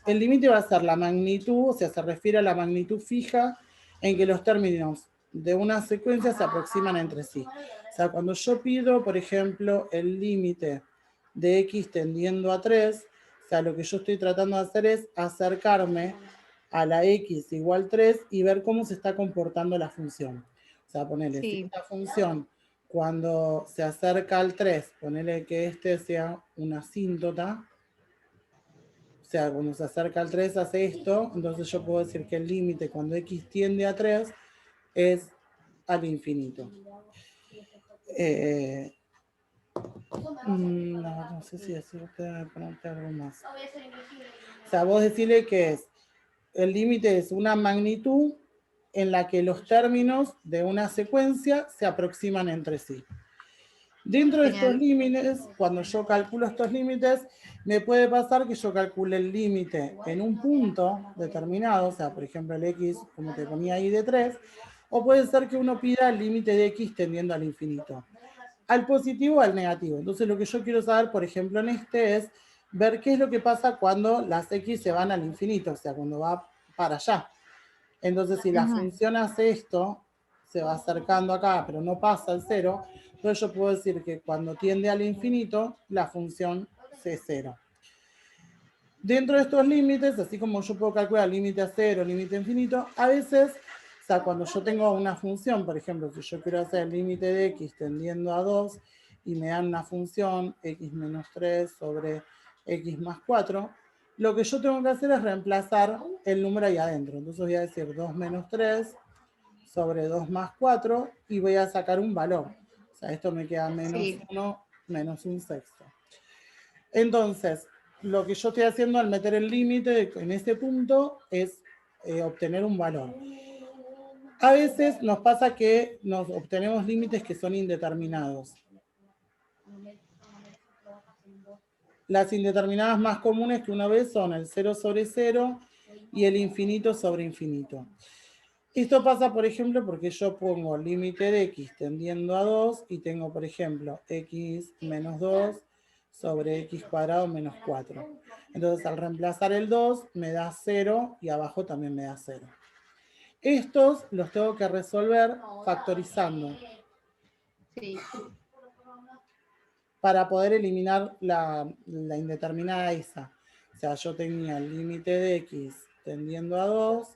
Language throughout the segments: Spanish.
el límite va a ser la magnitud, o sea, se refiere a la magnitud fija en que los términos de una secuencia se aproximan entre sí. O sea, cuando yo pido, por ejemplo, el límite de x tendiendo a 3, o sea, lo que yo estoy tratando de hacer es acercarme a la x igual 3 y ver cómo se está comportando la función. O sea, ponerle, si Sí. esta función cuando se acerca al 3, ponerle que este sea una asíntota, o sea, cuando se acerca al 3 hace esto, entonces yo puedo decir que el límite cuando x tiende a 3 es al infinito. No sé si decirte, ponerte algo más. O sea, vos decirle que es, el límite es una magnitud en la que los términos de una secuencia se aproximan entre sí. Dentro de estos Genial. límites, cuando yo calculo estos límites, me puede pasar que yo calcule el límite en un punto determinado, o sea, por ejemplo, el x, como te ponía ahí, de 3, o puede ser que uno pida el límite de x tendiendo al infinito, al positivo o al negativo. Entonces, lo que yo quiero saber, por ejemplo, en este es ver qué es lo que pasa cuando las x se van al infinito, o sea, cuando va para allá. Entonces, si la Ujú. función hace esto, se va acercando acá, pero no pasa al 0, entonces yo puedo decir que cuando tiende al infinito, la función es 0. Dentro de estos límites, así como yo puedo calcular límite a 0, límite a infinito, a veces, o sea, cuando yo tengo una función, por ejemplo, si yo quiero hacer el límite de x tendiendo a 2 y me dan una función x menos 3 sobre x más 4, lo que yo tengo que hacer es reemplazar el número ahí adentro. Entonces voy a decir 2 menos 3 sobre 2 más 4 y voy a sacar un valor. O sea, esto me queda menos Sí. 1 menos un sexto. Entonces, lo que yo estoy haciendo al meter el límite en este punto es obtener un valor. A veces nos pasa que nos obtenemos límites que son indeterminados. Las indeterminadas más comunes que uno ve son el 0 sobre 0 y el infinito sobre infinito. Esto pasa, por ejemplo, porque yo pongo límite de x tendiendo a 2 y tengo, por ejemplo, x menos 2 sobre x cuadrado menos 4. Entonces, al reemplazar el 2, me da 0 y abajo también me da 0. Estos los tengo que resolver factorizando Sí. para poder eliminar la indeterminada esa. O sea, yo tenía el límite de x tendiendo a 2,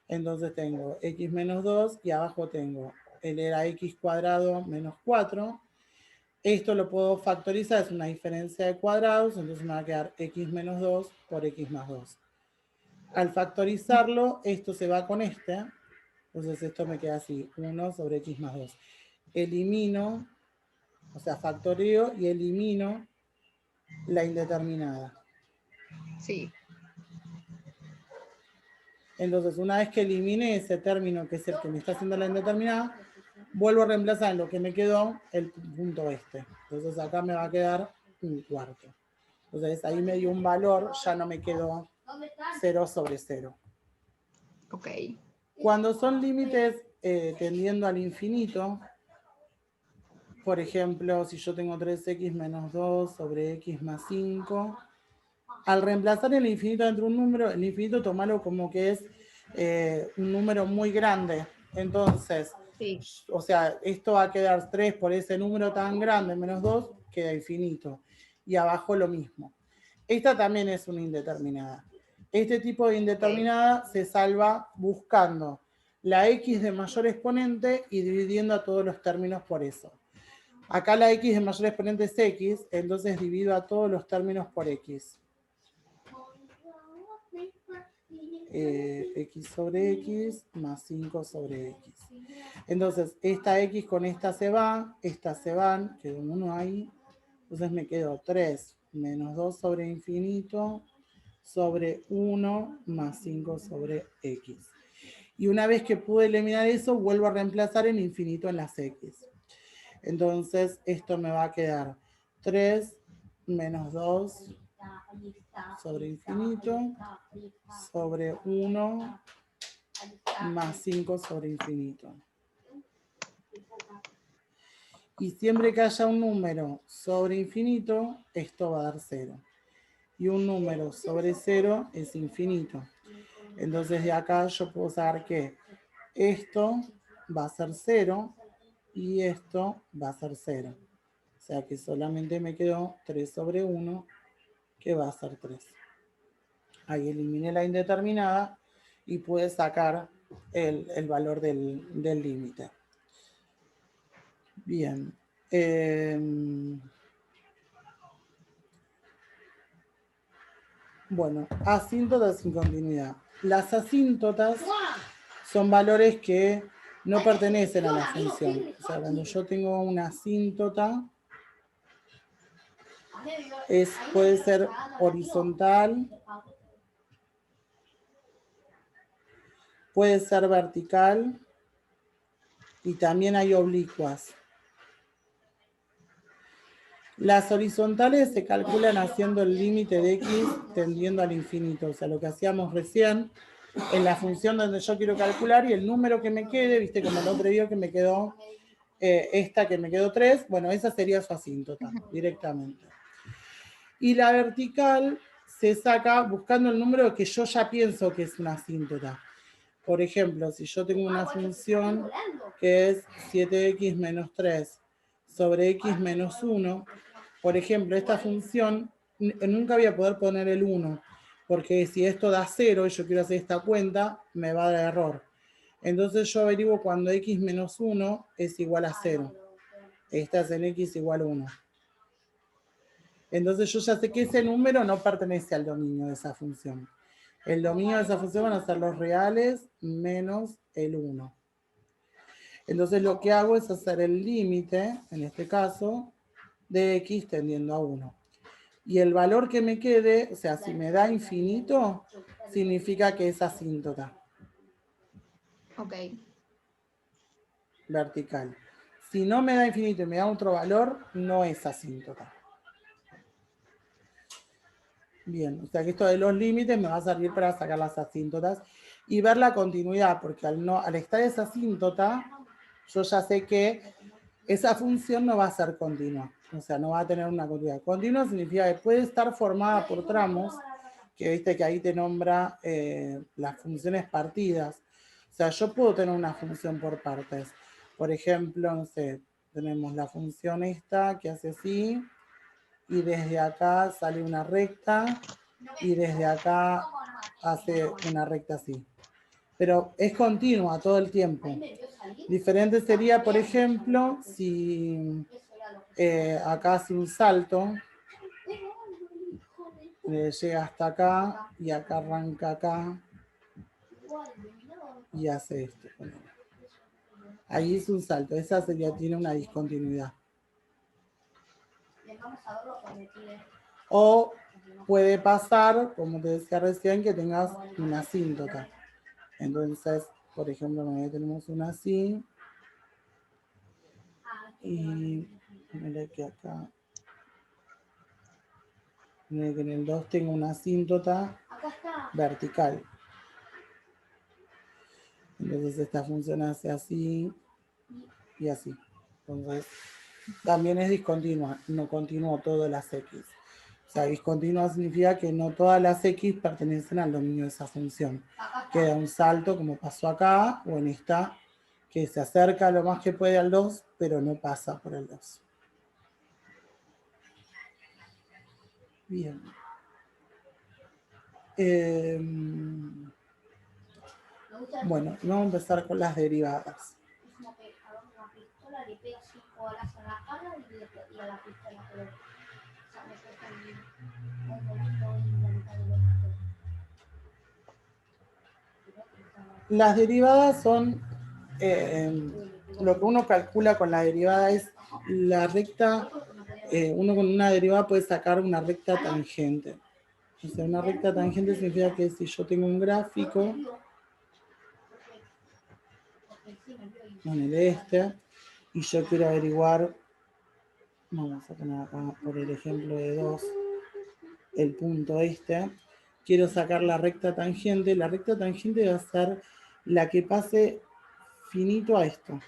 entonces tengo x menos 2 y abajo tengo, él era x cuadrado menos 4. Esto lo puedo factorizar, es una diferencia de cuadrados, entonces me va a quedar x menos 2 por x más 2. Al factorizarlo, esto se va con este, entonces esto me queda así, 1 sobre x más 2. Elimino, o sea, factoreo y elimino la indeterminada. Sí. Entonces, una vez que elimine ese término que es el que me está haciendo la indeterminada, vuelvo a reemplazar en lo que me quedó el punto este. Entonces, acá me va a quedar un cuarto. Entonces, ahí me dio un valor, ya no me quedó 0 sobre 0. Ok. Cuando son límites tendiendo al infinito, por ejemplo, si yo tengo 3x menos 2 sobre x más 5, al reemplazar el infinito dentro de un número, el infinito tomalo como que es un número muy grande. Entonces, Sí. o sea, esto va a quedar 3 por ese número tan grande, menos 2, queda infinito. Y abajo lo mismo. Esta también es una indeterminada. Este tipo de Ok. indeterminada se salva buscando la x de mayor exponente y dividiendo a todos los términos por eso. Acá la x de mayor exponente es x, entonces divido a todos los términos por x. X sobre x más 5 sobre x. Entonces, esta x con esta se va, estas se van, quedó 1 ahí. Entonces me quedó 3 menos 2 sobre infinito sobre 1 más 5 sobre x. Y una vez que pude eliminar eso, vuelvo a reemplazar el infinito en las x. Entonces, esto me va a quedar 3 menos 2 sobre infinito sobre 1 más 5 sobre infinito. Y siempre que haya un número sobre infinito, esto va a dar 0. y un número sobre 0 es infinito. Entonces de acá yo puedo saber que esto va a ser 0 y esto va a ser 0. O sea que solamente me quedó 3 sobre 1, que va a ser 3. Ahí eliminé la indeterminada y pude sacar el valor del límite. Bien. Bueno, asíntotas sin continuidad. Las asíntotas son valores que no pertenecen a la función. O sea, cuando yo tengo una asíntota, puede ser horizontal, puede ser vertical y también hay oblicuas. Las horizontales se calculan haciendo el límite de x tendiendo al infinito. O sea, lo que hacíamos recién en la función donde yo quiero calcular y el número que me quede, viste como el otro día que me quedó esta que me quedó 3, bueno, esa sería su asíntota directamente. Y la vertical se saca buscando el número que yo ya pienso que es una asíntota. Por ejemplo, si yo tengo una función que es 7x menos 3 sobre x menos 1, por ejemplo, esta función nunca voy a poder poner el 1, porque si esto da 0 y yo quiero hacer esta cuenta, me va a dar error. Entonces yo averiguo cuando x menos 1 es igual a 0. Esta es en x igual a 1. Entonces yo ya sé que ese número no pertenece al dominio de esa función. El dominio de esa función van a ser los reales menos el 1. Entonces lo que hago es hacer el límite, en este caso, de x tendiendo a 1. Y el valor que me quede, o sea, si me da infinito, significa que es asíntota. Ok. Vertical. Si no me da infinito y me da otro valor, no es asíntota. Bien, o sea que esto de los límites me va a servir para sacar las asíntotas y ver la continuidad, porque al estar esa asíntota, yo ya sé que esa función no va a ser continua, o sea, no va a tener una continuidad. Continua significa que puede estar formada por tramos, que viste que ahí te nombra las funciones partidas. O sea, yo puedo tener una función por partes. Por ejemplo, no sé, tenemos la función esta que hace así, y desde acá sale una recta, y desde acá hace una recta así. Pero es continua todo el tiempo. Diferente sería, por ejemplo, si acá hace un salto, llega hasta acá y acá arranca acá y hace esto. Ahí es un salto, esa tiene una discontinuidad. O puede pasar, como te decía recién, que tengas una asíntota. Entonces, por ejemplo, tenemos una así. Y mira que acá, mira que en el 2 tengo una asíntota vertical. Entonces esta función hace así y así. Entonces también es discontinua, no continúo todas las x. O sea, discontinua significa que no todas las x pertenecen al dominio de esa función. Queda un salto como pasó acá o en esta, que se acerca lo más que puede al 2, pero no pasa por el 2. Bien. Bueno, vamos a empezar con las derivadas. Las derivadas son lo que uno calcula con la derivada es la recta. Uno con una derivada puede sacar una recta tangente. O sea, una recta tangente significa que si yo tengo un gráfico, ponele este, y yo quiero averiguar, vamos a poner acá por el ejemplo de 2, el punto este, quiero sacar la recta tangente va a ser la que pase finito a esto.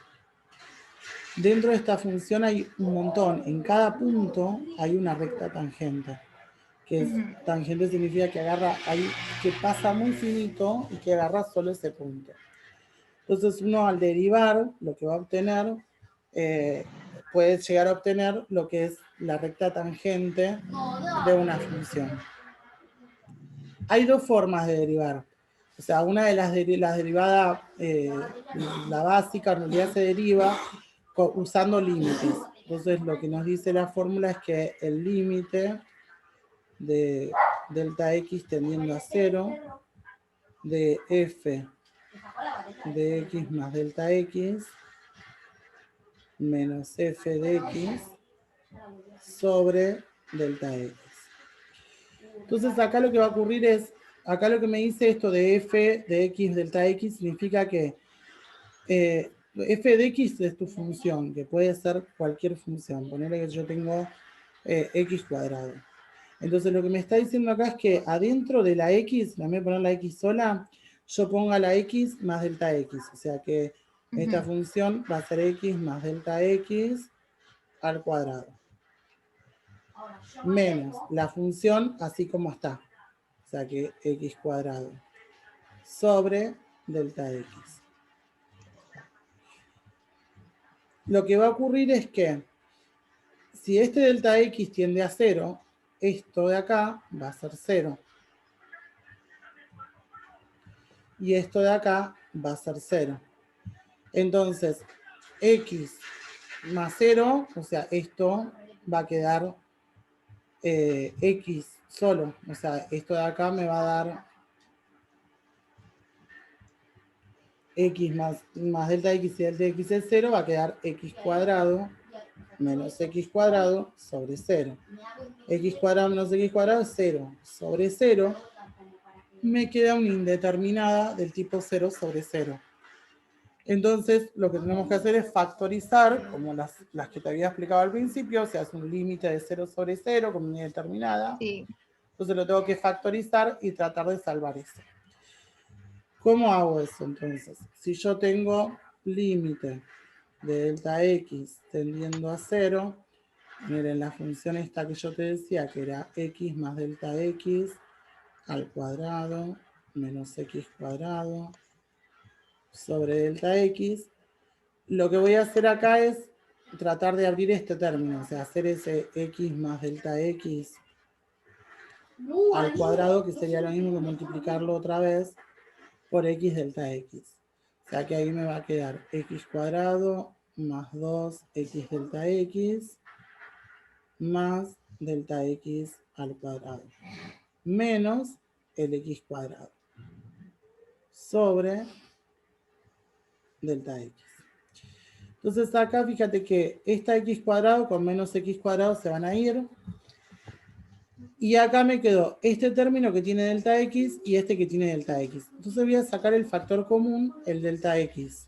Dentro de esta función hay un montón, en cada punto hay una recta tangente, que es tangente significa que agarra ahí, que pasa muy finito y que agarra solo ese punto. Entonces uno al derivar lo que va a obtener, puede llegar a obtener lo que es la recta tangente de una función. Hay dos formas de derivar. O sea, una de las derivadas, la básica, en realidad se deriva usando límites. Entonces lo que nos dice la fórmula es que el límite de delta x tendiendo a 0 de f de x más delta x menos f de x sobre delta x. Entonces acá lo que va a ocurrir es, acá lo que me dice esto de f de x delta x significa que f de x es tu función, que puede ser cualquier función. Ponerle que yo tengo x cuadrado. Entonces lo que me está diciendo acá es que adentro de la x, en vez de poner la x sola, yo ponga la x más delta x. O sea que esta función va a ser x más delta x al cuadrado. Menos la función así como está. O sea que x cuadrado sobre delta x. Lo que va a ocurrir es que si este delta x tiende a 0, esto de acá va a ser 0. Y esto de acá va a ser 0. Entonces, x más 0, o sea, esto va a quedar x solo. O sea, esto de acá me va a dar x más delta x, y delta x es 0, va a quedar x cuadrado menos x cuadrado sobre 0. X cuadrado menos x cuadrado es 0. Sobre 0 me queda una indeterminada del tipo 0 sobre 0. Entonces, lo que tenemos que hacer es factorizar, como las que te había explicado al principio, o sea, es un límite de 0 sobre 0 con una indeterminada. Sí. Entonces lo tengo que factorizar y tratar de salvar eso. ¿Cómo hago eso entonces? Si yo tengo límite de delta x tendiendo a 0, miren la función esta que yo te decía, que era x más delta x al cuadrado menos x cuadrado sobre delta x, lo que voy a hacer acá es tratar de abrir este término, o sea, hacer ese x más delta x al cuadrado, que sería lo mismo que multiplicarlo otra vez por x delta x. O sea que ahí me va a quedar x cuadrado más 2x delta x más delta x al cuadrado menos el x cuadrado sobre delta x. Entonces acá fíjate que esta x cuadrado con menos x cuadrado se van a ir. Y acá me quedó este término que tiene delta x y este que tiene delta x. Entonces voy a sacar el factor común, el delta x.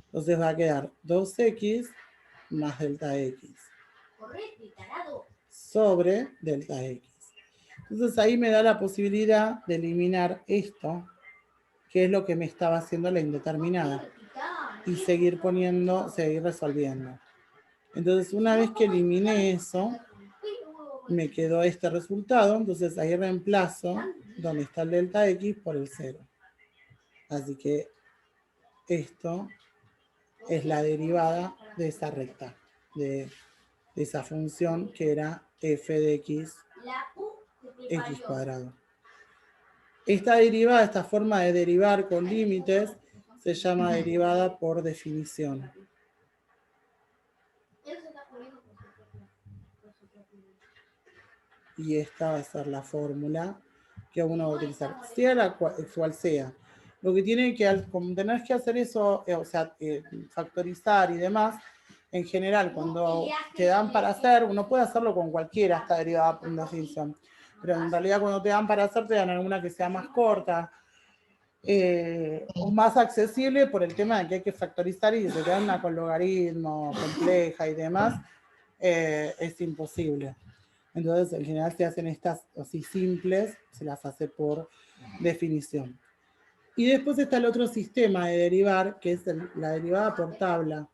Entonces va a quedar 2x más delta x sobre delta x. Entonces ahí me da la posibilidad de eliminar esto, que es lo que me estaba haciendo la indeterminada, y seguir resolviendo. Entonces una vez que eliminé eso, me quedó este resultado. Entonces ahí reemplazo donde está el delta x por el 0. Así que esto es la derivada de esa recta, de esa función que era f de x cuadrado. Esta derivada, esta forma de derivar con límites, se llama derivada por definición. Y esta va a ser la fórmula que uno va a utilizar, sea la cual sea. Lo que tiene que, como tenés que hacer eso, o sea, factorizar y demás, en general, cuando te dan para hacer, uno puede hacerlo con cualquiera, esta derivada por definición, pero en realidad cuando te dan para hacer, te dan alguna que sea más corta, o más accesible por el tema de que hay que factorizar y se te dan una con logaritmo compleja y demás, es imposible. Entonces, en general se hacen estas así simples, se las hace por definición. Y después está el otro sistema de derivar, que es la derivada por tabla.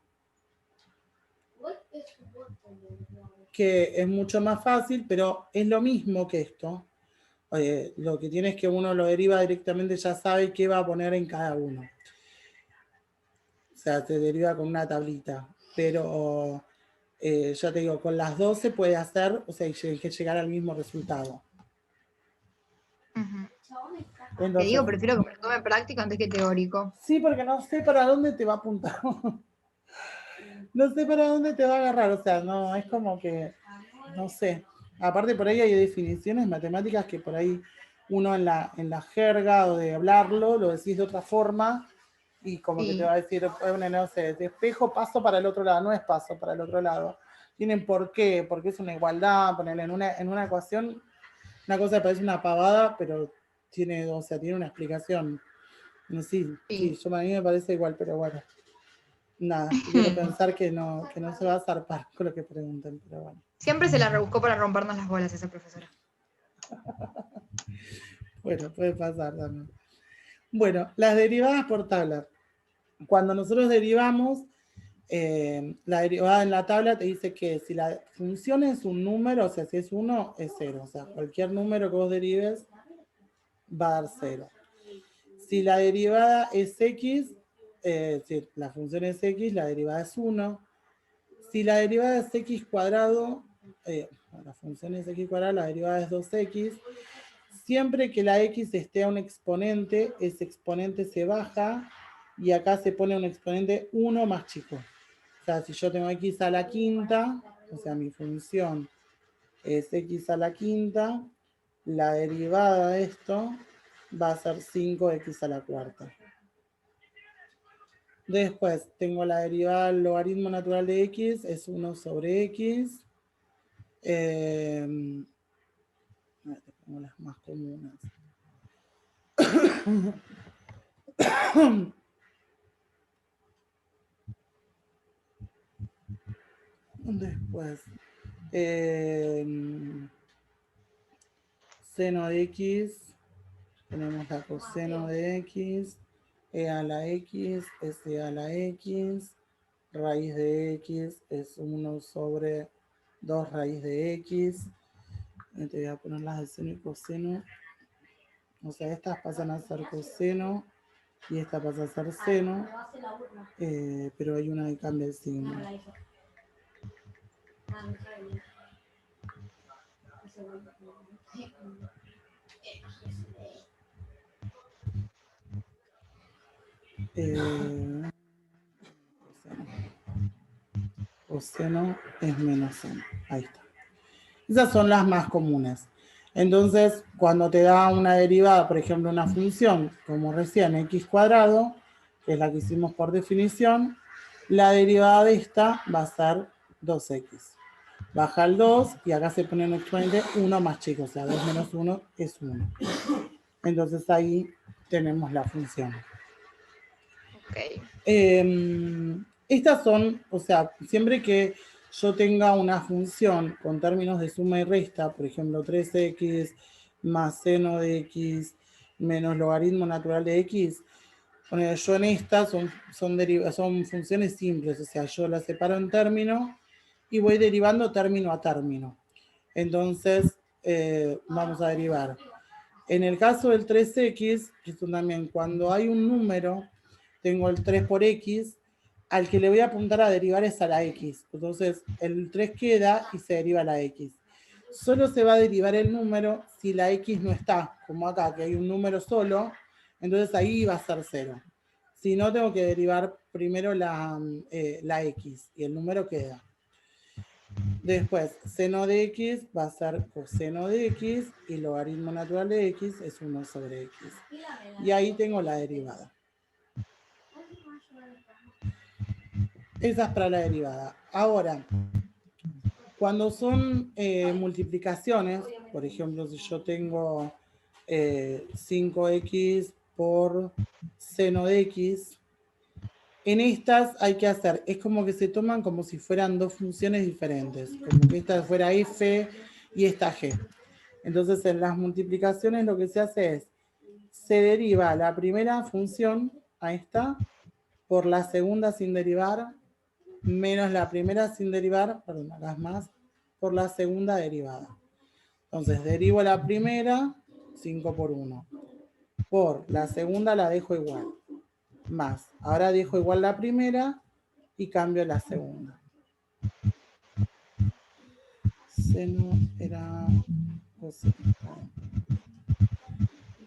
que es mucho más fácil, pero es lo mismo que esto. Lo que tiene es que uno lo deriva directamente, ya sabe qué va a poner en cada uno. O sea, se deriva con una tablita. Pero ya te digo, con las 12 puede hacer, o sea, hay que llegar al mismo resultado. Te digo, prefiero que me tome práctica antes que teórico. Sí, porque no sé para dónde te va a apuntar. No sé para dónde te va a agarrar. O sea, no, es como que, no sé. Aparte, por ahí hay definiciones matemáticas que por ahí uno en la jerga o de hablarlo lo decís de otra forma y como que te va a decir, bueno, no sé, de espejo paso para el otro lado, no es paso para el otro lado. Tienen por qué, porque es una igualdad, ponerle en una ecuación, una cosa que parece una pavada, pero tiene, o sea, tiene una explicación. Sí, a mí me parece igual, pero bueno. Nada, quiero pensar que no se va a zarpar con lo que pregunten, pero bueno. Siempre se la rebuscó para rompernos las bolas esa profesora. Bueno, puede pasar también. Bueno, las derivadas por tabla. Cuando nosotros derivamos, la derivada en la tabla te dice que si la función es un número, o sea, si es 1, es 0. O sea, cualquier número que vos derives va a dar 0. Si la derivada es x, si la función es x, la derivada es 1. Si la derivada es x cuadrado, la función es x cuadrado, la derivada es 2x. Siempre que la x esté a un exponente, ese exponente se baja y acá se pone un exponente 1 más chico. O sea, si yo tengo x a la quinta, o sea, mi función es x a la quinta, la derivada de esto va a ser 5x a la cuarta. Después tengo la derivada del logaritmo natural de x, es 1 sobre x. Tengo las más comunes. Después, seno de x, tenemos la coseno de x, e a la x es e a la x, raíz de x es 1 sobre 2 raíz de x. Te voy a poner las de seno y coseno. O sea, estas pasan a ser coseno y esta pasa a ser seno, pero hay una que cambia el signo. Coseno es menos seno. Ahí está. Esas son las más comunes. Entonces, cuando te da una derivada, por ejemplo, una función, como recién x cuadrado, que es la que hicimos por definición, la derivada de esta va a ser 2x. Baja el 2 y acá se pone un exponente 1 más chico, o sea, 2 menos 1 es 1. Entonces ahí tenemos la función. Ok. Estas son, o sea, siempre que yo tenga una función con términos de suma y resta, por ejemplo, 3x más seno de x menos logaritmo natural de x, bueno, yo en estas son funciones simples, o sea, yo las separo en términos y voy derivando término a término. Entonces, vamos a derivar. En el caso del 3x, que es también cuando hay un número, tengo el 3 por x, al que le voy a apuntar a derivar es a la x. Entonces, el 3 queda y se deriva la x. Solo se va a derivar el número si la x no está, como acá, que hay un número solo, entonces ahí va a ser 0. Si no, tengo que derivar primero la x y el número queda. Después, seno de x va a ser coseno de x y logaritmo natural de x es 1 sobre x. Y ahí tengo la derivada. Esa es para la derivada. Ahora, cuando son multiplicaciones, por ejemplo, si yo tengo 5x por seno de x, en estas hay que hacer, es como que se toman como si fueran dos funciones diferentes, como que esta fuera f y esta g. Entonces en las multiplicaciones lo que se hace es, se deriva la primera función, ahí está, por la segunda sin derivar, menos la primera sin derivar, perdón, acá es más, por la segunda derivada. Entonces, derivo la primera, 5 por 1. Por la segunda la dejo igual. Más. Ahora dejo igual la primera y cambio la segunda. Seno era coseno.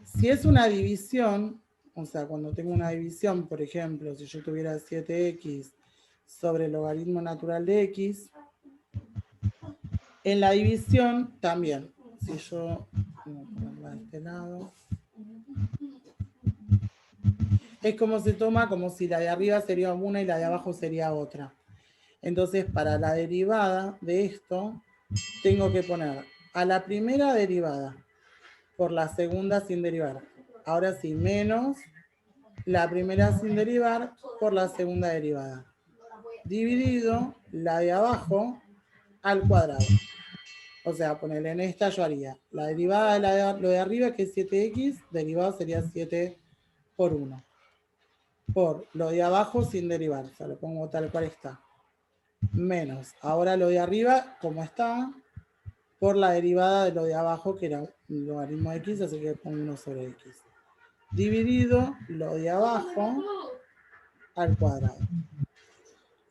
Si es una división, o sea, cuando tengo una división, por ejemplo, si yo tuviera 7x sobre el logaritmo natural de x, en la división también, si yo, voy a ponerla de este lado, es como se toma como si la de arriba sería una y la de abajo sería otra. Entonces, para la derivada de esto, tengo que poner a la primera derivada por la segunda sin derivar. Ahora sí, menos la primera sin derivar por la segunda derivada. Dividido la de abajo al cuadrado. O sea, ponerle en esta yo haría la derivada de lo de arriba, que es 7x, derivado sería 7 por 1. Por lo de abajo sin derivar, o sea, lo pongo tal cual está. Menos, ahora lo de arriba, como está, por la derivada de lo de abajo, que era un logaritmo de x, así que pongo 1 sobre x. Dividido lo de abajo al cuadrado.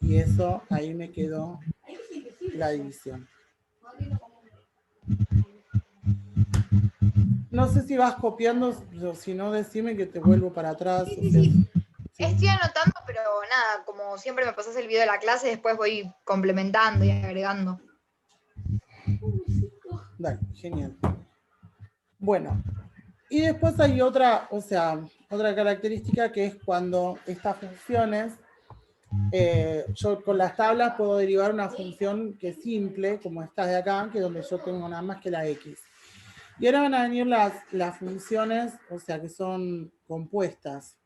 Y eso, ahí me quedó la división. No sé si vas copiando, o si no, decime que te vuelvo para atrás. Sí. Estoy anotando, pero nada, como siempre me pasas el video de la clase, después voy complementando y agregando. Dale, genial. Bueno, y después hay otra, o sea, otra característica que es cuando estas funciones, yo con las tablas puedo derivar una función que es simple, como esta de acá, que es donde yo tengo nada más que la x. Y ahora van a venir las funciones, o sea, que son compuestas.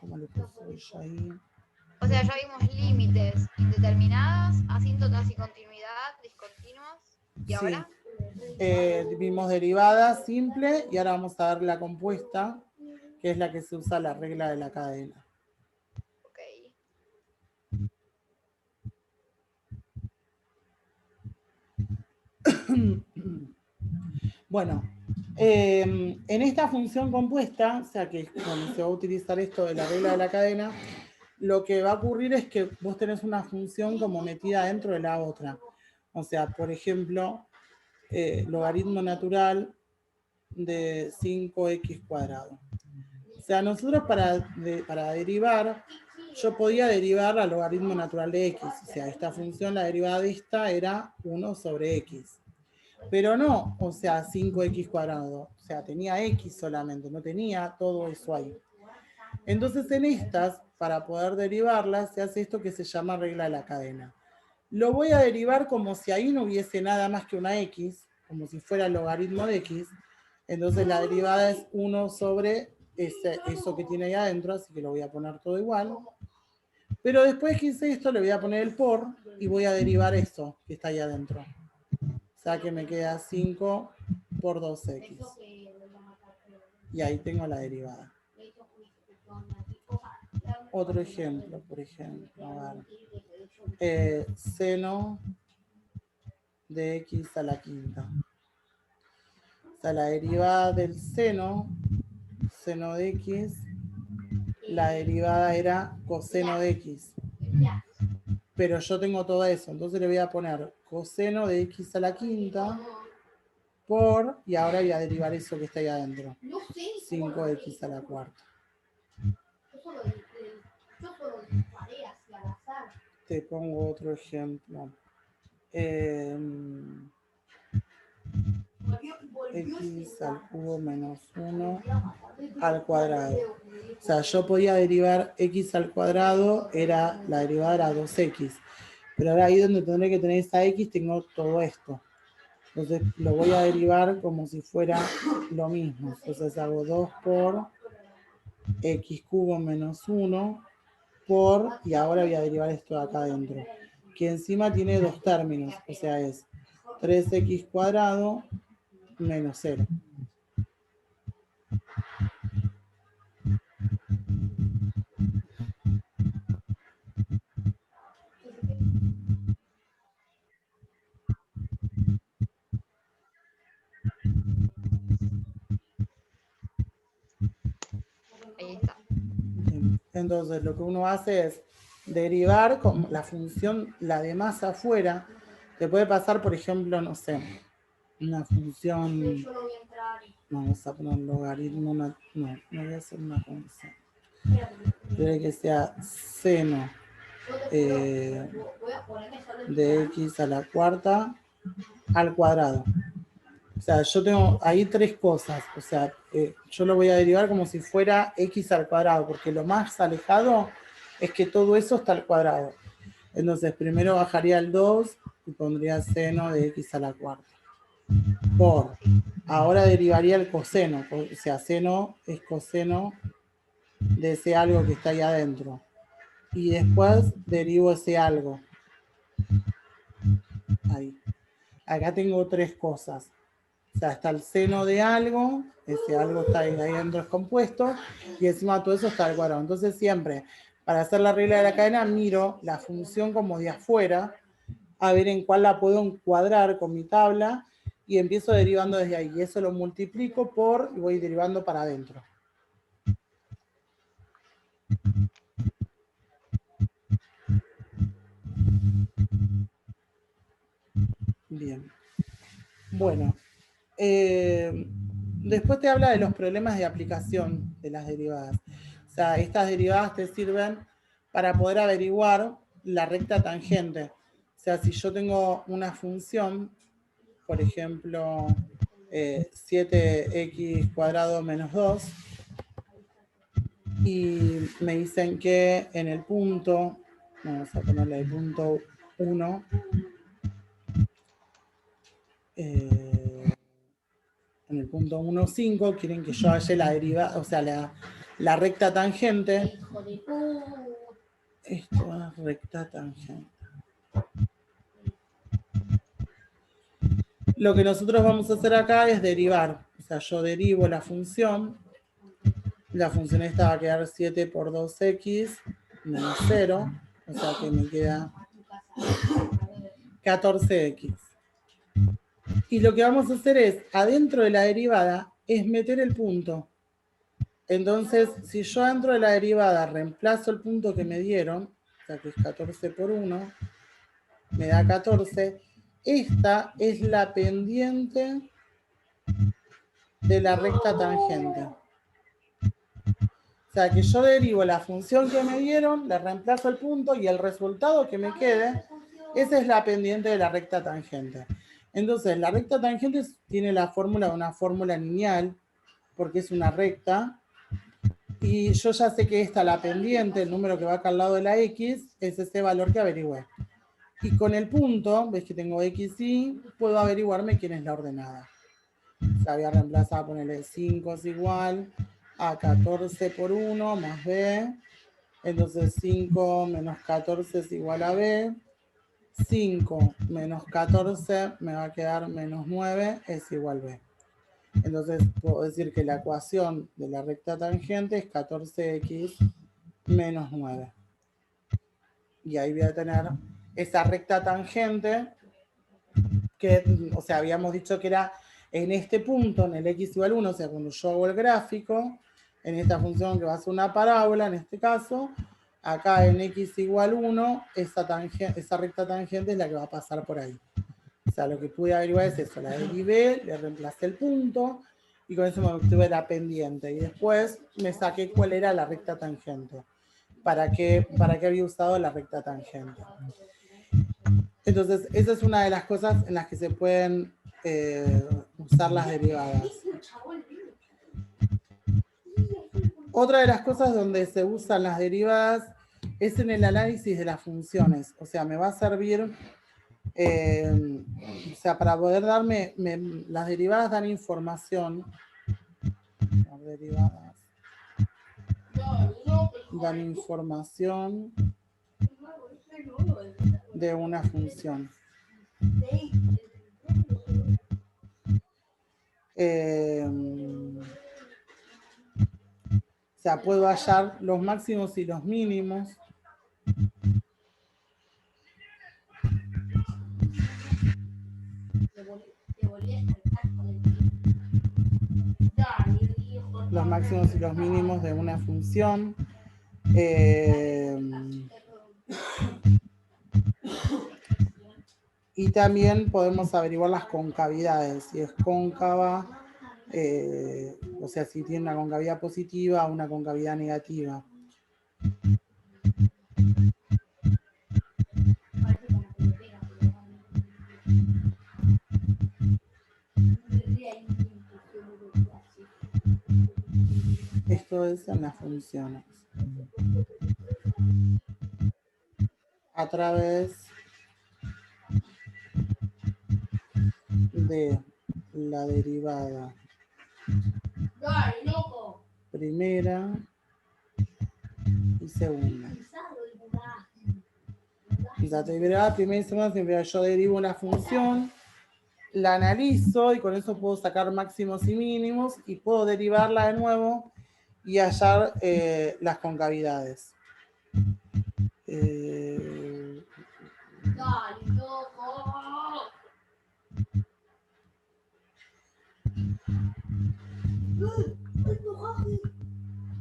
¿Cómo le puse yo ahí? O sea, ya vimos límites indeterminadas, asíntotas y continuidad, discontinuos. ¿Y ahora? Vimos derivada simple y ahora vamos a ver la compuesta, que es la que se usa la regla de la cadena. Ok. Bueno, en esta función compuesta, o sea que cuando se va a utilizar esto de la regla de la cadena, lo que va a ocurrir es que vos tenés una función como metida dentro de la otra. O sea, por ejemplo, logaritmo natural de 5x cuadrado. O sea, nosotros para derivar, yo podía derivar al logaritmo natural de x. O sea, esta función, la derivada de esta era 1 sobre x. Pero no, o sea, 5x cuadrado. O sea, tenía x solamente, no tenía todo eso ahí. Entonces, en estas, para poder derivarlas, se hace esto que se llama regla de la cadena. Lo voy a derivar como si ahí no hubiese nada más que una x, como si fuera el logaritmo de x. Entonces, la derivada es 1 sobre eso que tiene ahí adentro, así que lo voy a poner todo igual. Pero después que hice esto, le voy a poner el por y voy a derivar eso que está ahí adentro. O sea que me queda 5 por 2x. Y ahí tengo la derivada. Otro ejemplo, por ejemplo, a ver. Seno de x a la quinta. O sea, la derivada del seno de x, la derivada era coseno de x. Pero yo tengo todo eso, entonces le voy a poner coseno de x a la quinta por, y ahora voy a derivar eso que está ahí adentro, 5x a la cuarta. Te pongo otro ejemplo. X al cubo menos 1 al cuadrado. O sea, yo podía derivar x al cuadrado, la derivada era 2x. Pero ahora ahí donde tendré que tener esa x, tengo todo esto. Entonces lo voy a derivar como si fuera lo mismo. Entonces hago 2 por x cubo menos 1 por, y ahora voy a derivar esto de acá adentro, que encima tiene dos términos, o sea, es 3x cuadrado menos 0. Entonces lo que uno hace es derivar con la función, la de más afuera. Te puede pasar, por ejemplo, no sé, una función, no, vamos a poner un logaritmo, no voy a hacer una función. Quiere que sea seno de x a la cuarta al cuadrado. O sea, yo tengo ahí tres cosas. O sea, yo lo voy a derivar como si fuera x al cuadrado, porque lo más alejado es que todo eso está al cuadrado. Entonces, primero bajaría el 2 y pondría seno de x a la cuarta. Ahora derivaría el coseno. O sea, seno es coseno de ese algo que está ahí adentro. Y después derivo ese algo. Ahí. Acá tengo tres cosas. O sea, está el seno de algo, ese algo está ahí adentro, es compuesto, y encima todo eso está al cuadrado. Entonces siempre, para hacer la regla de la cadena, miro la función como de afuera, a ver en cuál la puedo encuadrar con mi tabla, y empiezo derivando desde ahí. Y eso lo multiplico por, y voy derivando para adentro. Bien. Bueno. Después te habla de los problemas de aplicación de las derivadas. O sea, estas derivadas te sirven para poder averiguar la recta tangente. O sea, si yo tengo una función, por ejemplo, 7x cuadrado menos 2, y me dicen que en el punto, vamos a ponerle el punto 1, en el punto 1,5 quieren que yo halle la derivada, o sea, la recta tangente. Esto es recta tangente. Lo que nosotros vamos a hacer acá es derivar. O sea, yo derivo la función. La función esta va a quedar 7 por 2x menos 0. O sea que me queda 14x. Y lo que vamos a hacer es, adentro de la derivada, es meter el punto. Entonces, si yo dentro de la derivada reemplazo el punto que me dieron, o sea que es 14 por 1, me da 14, esta es la pendiente de la recta tangente. O sea que yo derivo la función que me dieron, le reemplazo el punto y el resultado que me quede, esa es la pendiente de la recta tangente. Entonces, la recta tangente tiene la fórmula de una fórmula lineal, porque es una recta, y yo ya sé que esta, la pendiente, el número que va acá al lado de la x, es ese valor que averigüé. Y con el punto, ves que tengo x y, puedo averiguarme quién es la ordenada. O sea, voy a reemplazar, ponerle 5 es igual a 14 por 1 más b. Entonces 5 menos 14 es igual a b. 5 menos 14 me va a quedar menos 9 es igual a b. Entonces puedo decir que la ecuación de la recta tangente es 14x menos 9. Y ahí voy a tener esa recta tangente que, o sea, habíamos dicho que era en este punto, en el x igual 1, o sea, cuando yo hago el gráfico, en esta función que va a ser una parábola, en este caso, acá en x igual 1, esa recta tangente es la que va a pasar por ahí. O sea, lo que pude averiguar es eso, la derivé, le reemplacé el punto, y con eso me obtuve la pendiente. Y después me saqué cuál era la recta tangente. ¿Para qué había usado la recta tangente? Entonces, esa es una de las cosas en las que se pueden usar las derivadas. Otra de las cosas donde se usan las derivadas es en el análisis de las funciones. O sea, me va a servir, o sea, para poder darme, las derivadas dan información. Las derivadas dan información de una función. O sea, puedo hallar los máximos y los mínimos. Los máximos y los mínimos de una función. Y también podemos averiguar las concavidades, si es cóncava, o sea, si tiene una concavidad positiva o una concavidad negativa. Esto es en las funciones. A través de la derivada primera y segunda. La derivada primera y segunda significa que yo derivo una función, la analizo y con eso puedo sacar máximos y mínimos y puedo derivarla de nuevo y hallar las concavidades.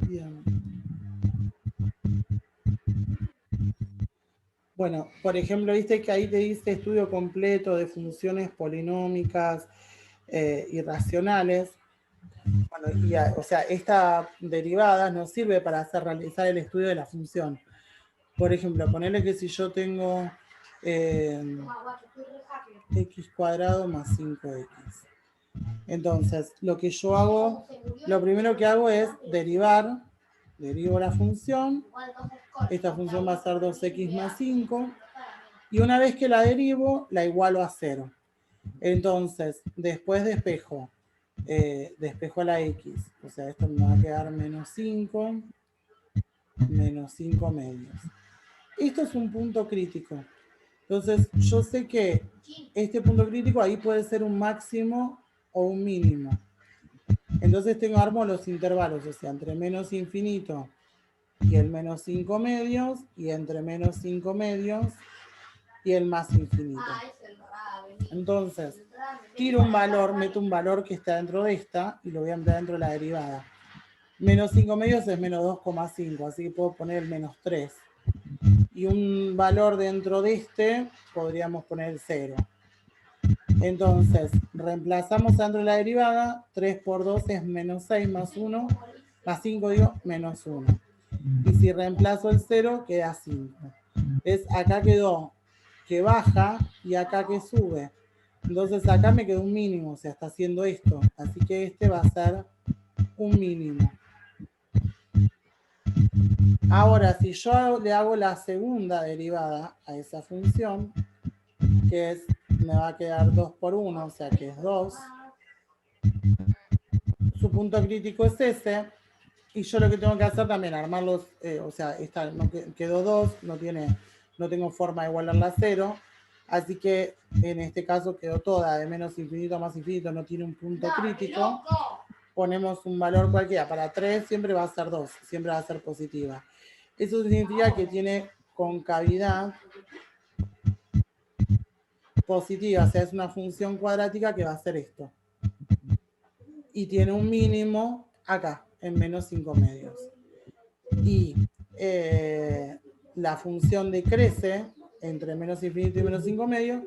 Bien. Bueno, por ejemplo, viste que ahí te dice estudio completo de funciones polinómicas irracionales. Bueno, y, o sea, esta derivada nos sirve para realizar el estudio de la función. Por ejemplo, ponerle que si yo tengo x cuadrado más 5x. Entonces, lo que yo hago, lo primero que hago es derivo la función. Esta función va a ser 2x más 5. Y una vez que la derivo, la igualo a 0. Entonces, después despejo la x. O sea, esto me va a quedar menos 5 medios. Esto es un punto crítico. Entonces, yo sé que este punto crítico ahí puede ser un máximo o un mínimo. Entonces armo los intervalos, o sea, entre menos infinito y el menos 5 medios, y entre menos 5 medios y el más infinito. Entonces, tiro un valor, meto un valor que está dentro de esta y lo voy a meter dentro de la derivada. Menos 5 medios es menos 2,5, así que puedo poner el menos 3. Y un valor dentro de este podríamos poner el 0. Entonces, reemplazamos dentro de la derivada, 3 por 2 es menos 6 más 1, más 5 digo, menos 1. Y si reemplazo el 0, queda 5. Acá quedó que baja y acá que sube. Entonces acá me quedó un mínimo, o sea, está haciendo esto. Así que este va a ser un mínimo. Ahora, si yo le hago la segunda derivada a esa función, que es, me va a quedar 2 por 1, o sea que es 2. Su punto crítico es ese. Y yo lo que tengo que hacer también, armarlos, o sea, esta no quedó 2, no tengo forma de igualarla a 0. Así que en este caso quedó toda de menos infinito a más infinito, no tiene un punto crítico. Ponemos un valor cualquiera. Para 3 siempre va a ser 2, siempre va a ser positiva. Eso significa que tiene concavidad positiva, o sea, es una función cuadrática que va a hacer esto. Y tiene un mínimo acá, en menos 5 medios. Y la función decrece entre menos infinito y menos 5 medios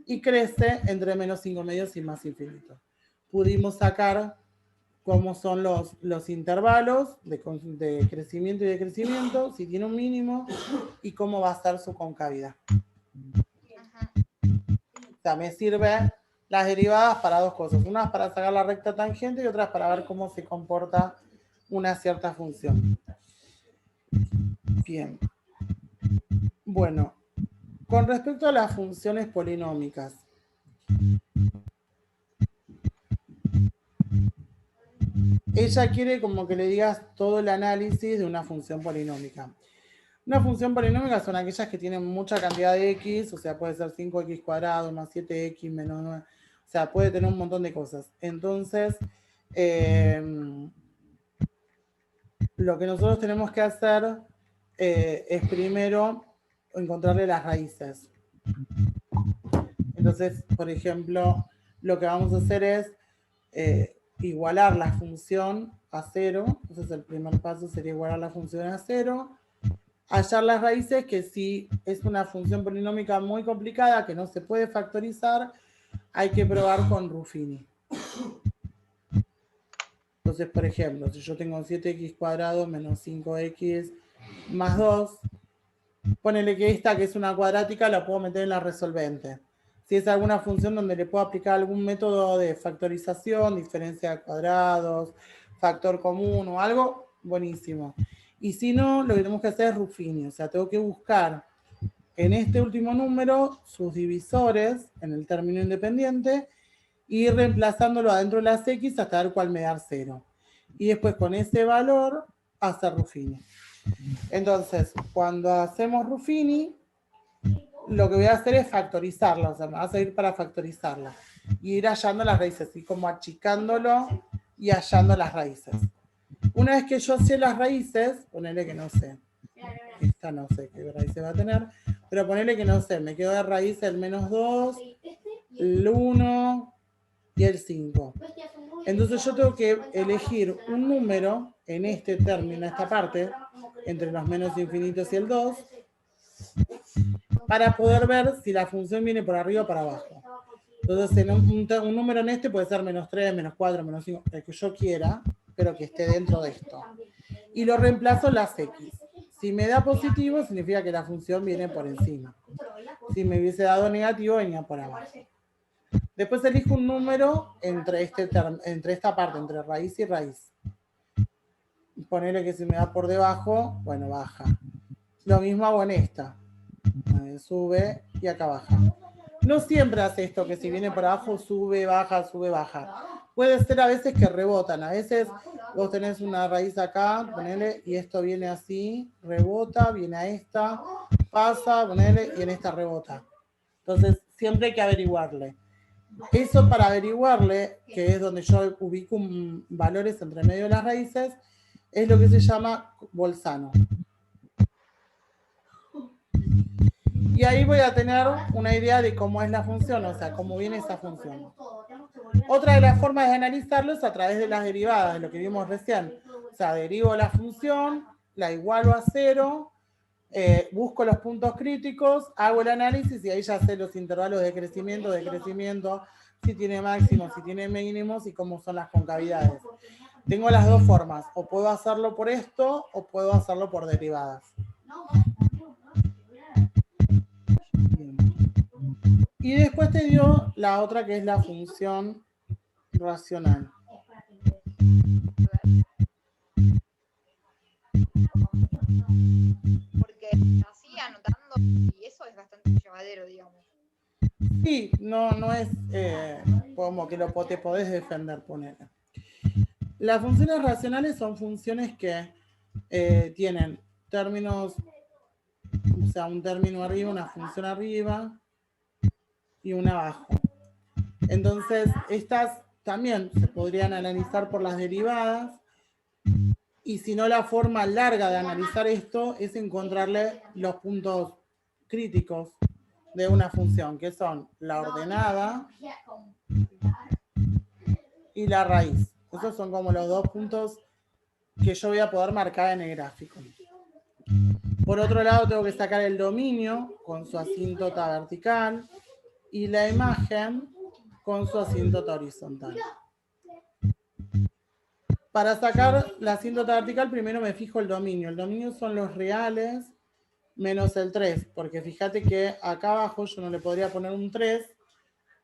y crece entre menos 5 medios y más infinito. Pudimos sacar cómo son los intervalos de crecimiento y decrecimiento, si tiene un mínimo, y cómo va a estar su concavidad. O sea, me sirve las derivadas para dos cosas. Una para sacar la recta tangente y otra para ver cómo se comporta una cierta función. Bien. Bueno, con respecto a las funciones polinómicas. Ella quiere como que le digas todo el análisis de una función polinómica. Una función polinómica son aquellas que tienen mucha cantidad de x, o sea, puede ser 5x cuadrado más 7x menos 9, o sea, puede tener un montón de cosas. Entonces, lo que nosotros tenemos que hacer es primero encontrarle las raíces. Entonces, por ejemplo, lo que vamos a hacer es igualar la función a 0. Entonces, el primer paso sería igualar la función a 0. hallar las raíces, que si es una función polinómica muy complicada, que no se puede factorizar, hay que probar con Ruffini. Entonces, por ejemplo, si yo tengo 7x cuadrado menos 5x más 2, ponele que esta, que es una cuadrática, la puedo meter en la resolvente. Si es alguna función donde le puedo aplicar algún método de factorización, diferencia de cuadrados, factor común o algo, buenísimo. Y si no, lo que tenemos que hacer es Ruffini, o sea, tengo que buscar en este último número sus divisores en el término independiente y ir reemplazándolo adentro de las x hasta ver cuál me da 0. Y después con ese valor hacer Ruffini. Entonces, cuando hacemos Ruffini, lo que voy a hacer es factorizarla, o sea, me va a servir para factorizarla. Y ir hallando las raíces, así como achicándolo y hallando las raíces. Una vez que yo sé las raíces, ponele que no sé, esta no sé qué raíces va a tener, pero ponele que no sé, me quedo de raíz el menos 2, el 1 y el 5. Entonces yo tengo que elegir un número en este término, en esta parte, entre los menos infinitos y el 2, para poder ver si la función viene por arriba o para abajo. Entonces, en un número en este puede ser menos 3, menos 4, menos 5, el que yo quiera, pero que esté dentro de esto. Y lo reemplazo en las x. Si me da positivo, significa que la función viene por encima. Si me hubiese dado negativo, venía por abajo. Después elijo un número entre esta parte, entre raíz y raíz. Ponerle que si me da por debajo, bueno, baja. Lo mismo hago en esta. Sube y acá baja. No siempre hace esto, que si viene por abajo, sube, baja. Puede ser a veces que rebotan. A veces vos tenés una raíz acá, ponele, y esto viene así, rebota, viene a esta, pasa, ponele, y en esta rebota. Entonces, siempre hay que averiguarle. Eso para averiguarle, que es donde yo ubico valores entre medio de las raíces, es lo que se llama Bolzano. Y ahí voy a tener una idea de cómo es la función, o sea, cómo viene esa función. Otra de las formas de analizarlo es a través de las derivadas, de lo que vimos recién. O sea, derivo la función, la igualo a 0, busco los puntos críticos, hago el análisis y ahí ya sé los intervalos de crecimiento, si tiene máximos, si tiene mínimos y cómo son las concavidades. Tengo las dos formas, o puedo hacerlo por esto o puedo hacerlo por derivadas. Bien. Y después te dio la otra, que es la función racional. Porque así anotando, y eso es bastante llevadero, digamos. Sí, no es como que te podés defender, poner. Las funciones racionales son funciones que tienen términos, o sea, un término arriba, una función arriba y una abajo. Entonces, estas también se podrían analizar por las derivadas, y si no, la forma larga de analizar esto es encontrarle los puntos críticos de una función, que son la ordenada y la raíz. Esos son como los dos puntos que yo voy a poder marcar en el gráfico. Por otro lado, tengo que sacar el dominio con su asíntota vertical y la imagen con su asíntota horizontal. Para sacar la asíntota vertical, primero me fijo el dominio. El dominio son los reales menos el 3, porque fíjate que acá abajo yo no le podría poner un 3,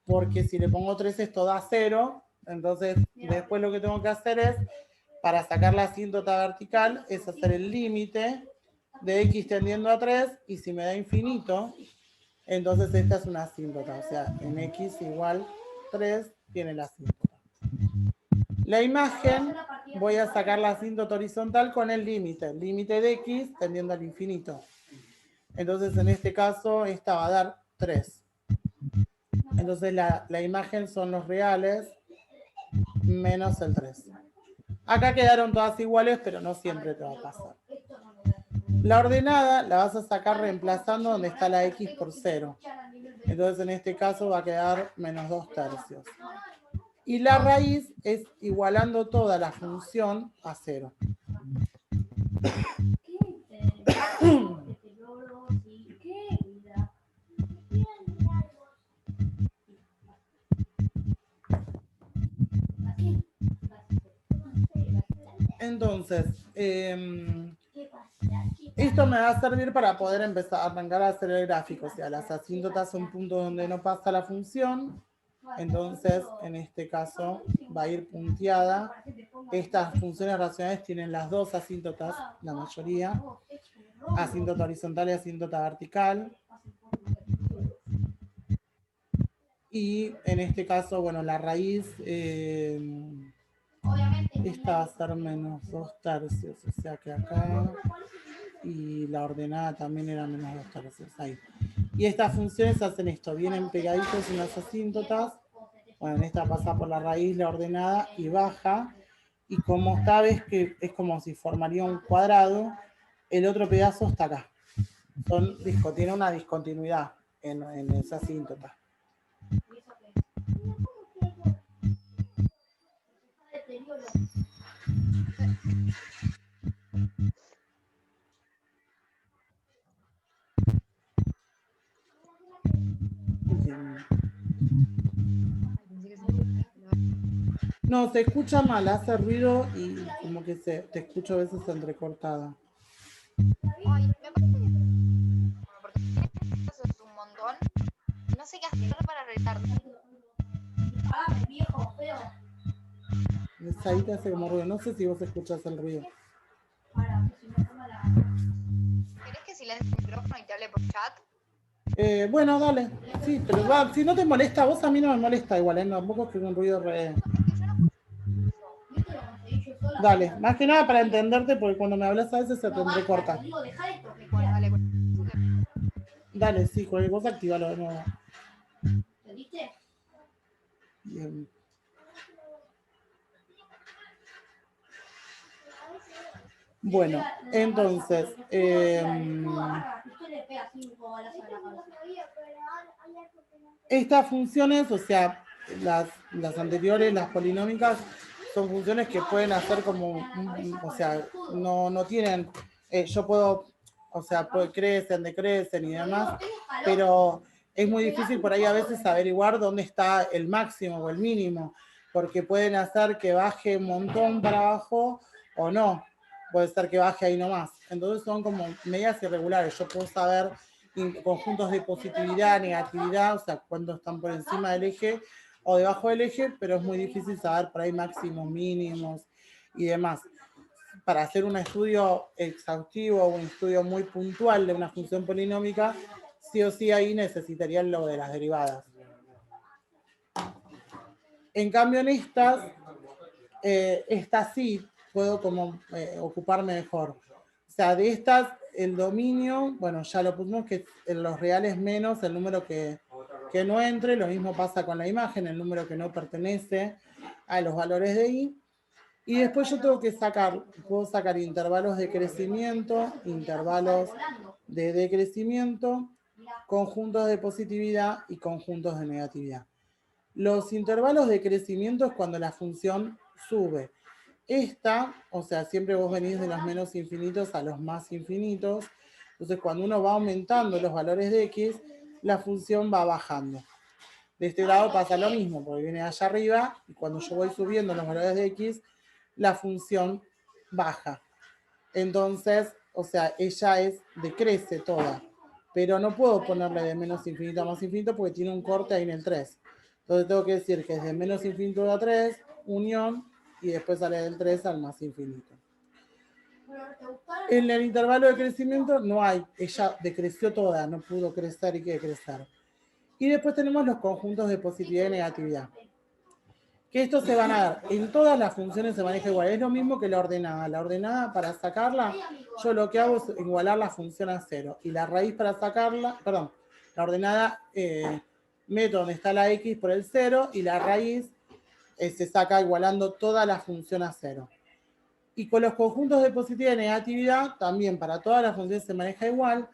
porque si le pongo 3 esto da 0, entonces después lo que tengo que hacer es, para sacar la asíntota vertical, es hacer el límite de x tendiendo a 3, y si me da infinito, entonces esta es una asíntota, o sea, en x igual 3 tiene la asíntota. La imagen, voy a sacar la asíntota horizontal con el límite de x tendiendo al infinito. Entonces, en este caso, esta va a dar 3. Entonces, la imagen son los reales menos el 3. Acá quedaron todas iguales, pero no siempre te va a pasar. La ordenada la vas a sacar reemplazando donde está la x por 0. Entonces, en este caso, va a quedar menos 2 tercios. Y la raíz es igualando toda la función a 0. Entonces, esto me va a servir para poder empezar a arrancar a hacer el gráfico. O sea, las asíntotas son puntos donde no pasa la función. Entonces, en este caso, va a ir punteada. Estas funciones racionales tienen las dos asíntotas, la mayoría. Asíntota horizontal y asíntota vertical. Y en este caso, bueno, la raíz, esta va a ser menos 2/3, o sea que acá, y la ordenada también era menos 2/3, ahí. Y estas funciones hacen esto, vienen pegaditos en las asíntotas. Bueno, en esta pasa por la raíz, la ordenada, y baja. Y como esta vez que es como si formaría un cuadrado, el otro pedazo está acá. Tiene una discontinuidad en esa asíntota. No, se escucha mal, hace ruido y como que te escucho a veces entrecortada. Ay, me parece que porque eso es un montón. No sé qué hacer para arreglarlo. Ahí te hace como ruido. No sé si vos escuchas el ruido. ¿Querés que silencie el micrófono y te hable por chat? Bueno, dale. Sí, pero si no te molesta a vos, a mí no me molesta igual, ¿eh? Tampoco es que es un ruido re... Dale, más que nada para entenderte, porque cuando me hablas a veces se te entrecorta. Bueno, dale. Dale, sí, cualquier cosa actívalo de nuevo. Bien. Bueno, entonces, estas funciones, o sea, las anteriores, las polinómicas, son funciones que pueden hacer como, o sea, no tienen, yo puedo, o sea, crecen, decrecen y demás, pero es muy difícil por ahí a veces averiguar dónde está el máximo o el mínimo, porque pueden hacer que baje un montón para abajo o no, puede ser que baje ahí nomás. Entonces son como medias irregulares, yo puedo saber conjuntos de positividad, negatividad, o sea, cuando están por encima del eje o debajo del eje, pero es muy difícil saber por ahí máximos, mínimos y demás. Para hacer un estudio exhaustivo o un estudio muy puntual de una función polinómica, sí o sí ahí necesitarían lo de las derivadas. En cambio en estas sí puedo como ocuparme mejor. O sea, de estas, el dominio, bueno, ya lo pusimos que en los reales menos el número que no entre, lo mismo pasa con la imagen, el número que no pertenece a los valores de i. Y después yo tengo que puedo sacar intervalos de crecimiento, intervalos de decrecimiento, conjuntos de positividad y conjuntos de negatividad. Los intervalos de crecimiento es cuando la función sube. Esta, o sea, siempre vos venís de los menos infinitos a los más infinitos. Entonces, cuando uno va aumentando los valores de x, la función va bajando. De este lado pasa lo mismo, porque viene allá arriba y cuando yo voy subiendo los valores de x, la función baja. Entonces, o sea, ella decrece toda. Pero no puedo ponerle de menos infinito a más infinito porque tiene un corte ahí en el 3. Entonces tengo que decir que es de menos infinito a 3, unión, y después sale del 3 al más infinito. En el intervalo de crecimiento no hay, ella decreció toda, no pudo crecer y que crecer. Y después tenemos los conjuntos de positividad y negatividad. Que estos se van a dar, en todas las funciones se maneja igual, es lo mismo que la ordenada. La ordenada para sacarla, yo lo que hago es igualar la función a 0. Y la raíz para sacarla, perdón, la ordenada meto donde está la x por el 0 y la raíz se saca igualando toda la función a 0. Y con los conjuntos de positividad y negatividad, también para todas las funciones se maneja igual.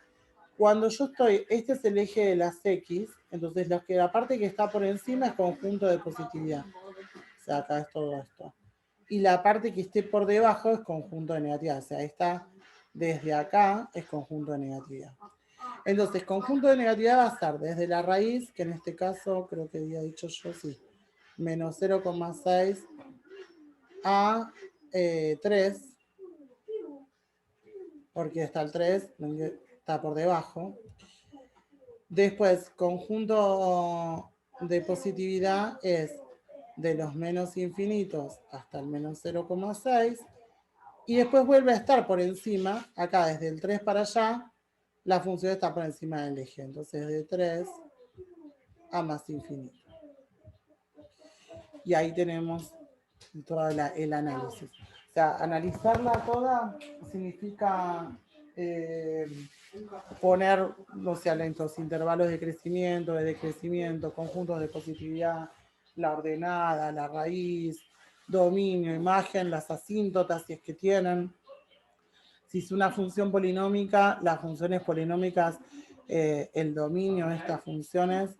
Cuando yo este es el eje de las x, entonces la parte que está por encima es conjunto de positividad. O sea, acá es todo esto. Y la parte que esté por debajo es conjunto de negatividad. O sea, esta desde acá es conjunto de negatividad. Entonces, conjunto de negatividad va a estar desde la raíz, que en este caso creo que había dicho yo, sí, menos 0,6 a 3, porque está el 3, está por debajo. Después, conjunto de positividad es de los menos infinitos hasta el menos 0,6. Y después vuelve a estar por encima, acá desde el 3 para allá, la función está por encima del eje. Entonces, de 3 a más infinito. Y ahí tenemos todo el análisis. O sea, analizarla toda significa poner, o sea, los intervalos de crecimiento, de decrecimiento, conjuntos de positividad, la ordenada, la raíz, dominio, imagen, las asíntotas, si es que tienen. Si es una función polinómica, las funciones polinómicas, el dominio de estas funciones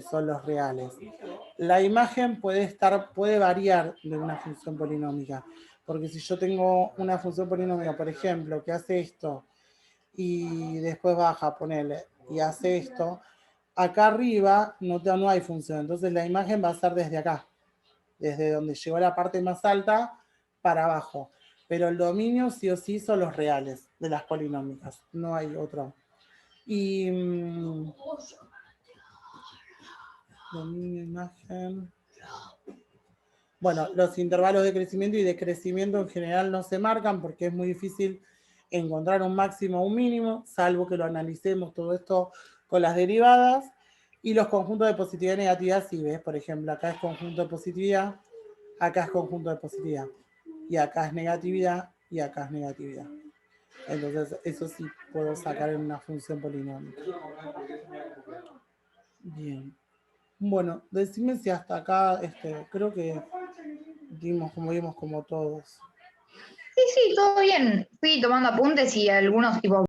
son los reales. La imagen puede variar de una función polinómica, porque si yo tengo una función polinómica, por ejemplo, que hace esto, y después baja, ponele, y hace esto, acá arriba no hay función, entonces la imagen va a ser desde acá, desde donde llegó la parte más alta para abajo. Pero el dominio sí o sí son los reales de las polinómicas, no hay otro. Y dominio, imagen. Bueno, los intervalos de crecimiento y decrecimiento en general no se marcan porque es muy difícil encontrar un máximo o un mínimo, salvo que lo analicemos todo esto con las derivadas. Y los conjuntos de positividad y negatividad, si ves, por ejemplo, acá es conjunto de positividad, acá es conjunto de positividad, y acá es negatividad, y acá es negatividad. Entonces, eso sí puedo sacar en una función polinómica. Bien. Bueno, decime si hasta acá, creo que vimos como todos. Sí, todo bien. Fui tomando apuntes y algunos tipo